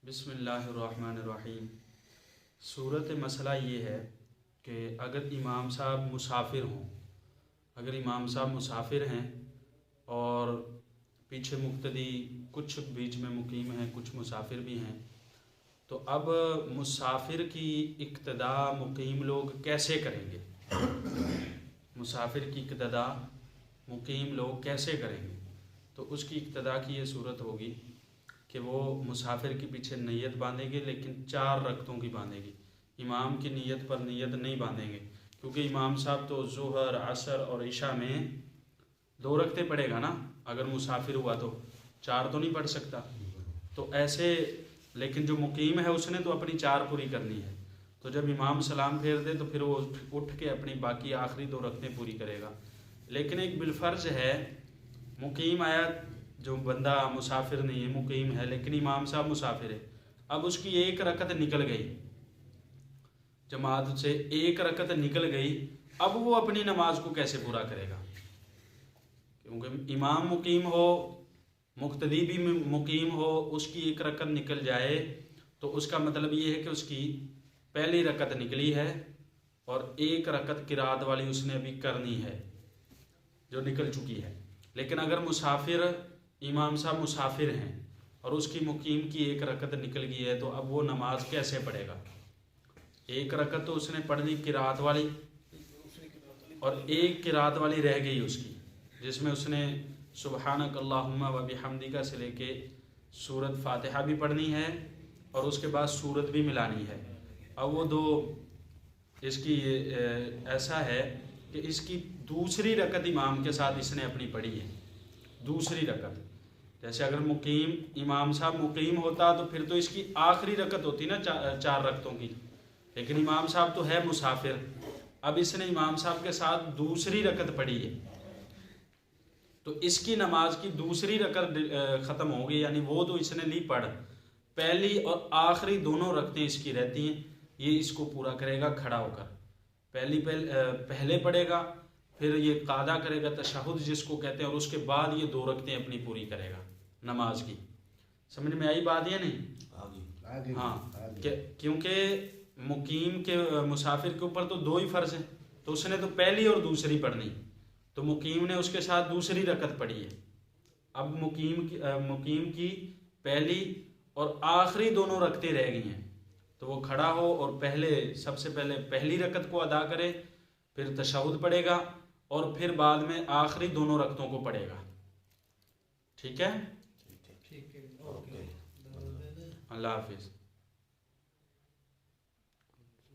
بسم اللہ الرحمن الرحیم۔ صورت مسئلہ یہ ہے کہ اگر امام صاحب مسافر ہیں اور پیچھے مقتدی کچھ بیچ میں مقیم ہیں، کچھ مسافر بھی ہیں، تو اب مسافر کی اقتدا مقیم لوگ کیسے کریں گے؟ مسافر کی اقتدا مقیم لوگ کیسے کریں گے؟ تو اس کی اقتدا کی یہ صورت ہوگی کہ وہ مسافر کے پیچھے نیت باندھیں گے، لیکن 4 رکعتوں کی باندھیں گے۔ امام کی نیت پر نیت نہیں باندھیں گے، کیونکہ امام صاحب تو ظہر، عصر اور عشاء میں 2 رکعتیں پڑھے گا نا۔ اگر مسافر ہوا تو 4 تو نہیں پڑھ سکتا، تو ایسے۔ لیکن جو مقیم ہے اس نے تو اپنی 4 پوری کرنی ہے، تو جب امام سلام پھیر دے تو پھر وہ اٹھ کے اپنی باقی آخری 2 رکعتیں پوری کرے گا۔ لیکن ایک بالفرض ہے، مقیم آیا، جو بندہ مسافر نہیں ہے، مقیم ہے، لیکن امام صاحب مسافر ہے، اب اس کی 1 رکعت نکل گئی، جماعت سے 1 رکعت نکل گئی، اب وہ اپنی نماز کو کیسے پورا کرے گا؟ کیونکہ امام مقیم ہو، مقتدی بھی مقیم ہو، اس کی 1 رکعت نکل جائے تو اس کا مطلب یہ ہے کہ اس کی پہلی رکعت نکلی ہے اور 1 رکعت قرات والی اس نے ابھی کرنی ہے جو نکل چکی ہے۔ لیکن اگر امام صاحب مسافر ہیں اور اس کی مقیم کی 1 رکعت نکل گئی ہے، تو اب وہ نماز کیسے پڑھے گا؟ 1 رکعت تو اس نے پڑھنی قرات والی، اور 1 قرات والی رہ گئی اس کی، جس میں اس نے سبحانک اللہم و بحمدک سے لے کے سورت فاتحہ بھی پڑھنی ہے اور اس کے بعد سورت بھی ملانی ہے۔ اب وہ 2 اس کی ایسا ہے کہ اس کی دوسری رکعت امام کے ساتھ اس نے اپنی پڑھی ہے، دوسری رکعت۔ جیسے اگر امام صاحب مقیم ہوتا تو پھر تو اس کی آخری رکعت ہوتی نا 4 رکعتوں کی، لیکن امام صاحب تو ہے مسافر، اب اس نے امام صاحب کے ساتھ دوسری رکعت پڑھی ہے، تو اس کی نماز کی دوسری رکعت ختم ہو گئی، یعنی وہ تو اس نے لی پڑھ، پہلی اور آخری دونوں رکعتیں اس کی رہتی ہیں، یہ اس کو پورا کرے گا کھڑا ہو کر۔ پہلے پڑھے گا، پھر یہ قاعدہ کرے گا، تشہد جس کو کہتے ہیں، اور اس کے بعد یہ 2 رکعتیں اپنی پوری کرے گا نماز کی۔ سمجھ میں آئی بات یا نہیں؟ ہاں، کیونکہ مقیم کے مسافر کے اوپر تو 2 ہی فرض ہیں، تو اس نے تو پہلی اور دوسری پڑھنی، تو مقیم نے اس کے ساتھ دوسری رکعت پڑھی ہے۔ اب مقیم کی پہلی اور آخری دونوں رکعتیں رہ گئی ہیں، تو وہ کھڑا ہو اور سب سے پہلے پہلی رکعت کو ادا کرے، پھر تشہد پڑھے گا اور پھر بعد میں آخری دونوں رکعتوں کو پڑھے گا۔ ٹھیک ہے؟ اللہ حافظ۔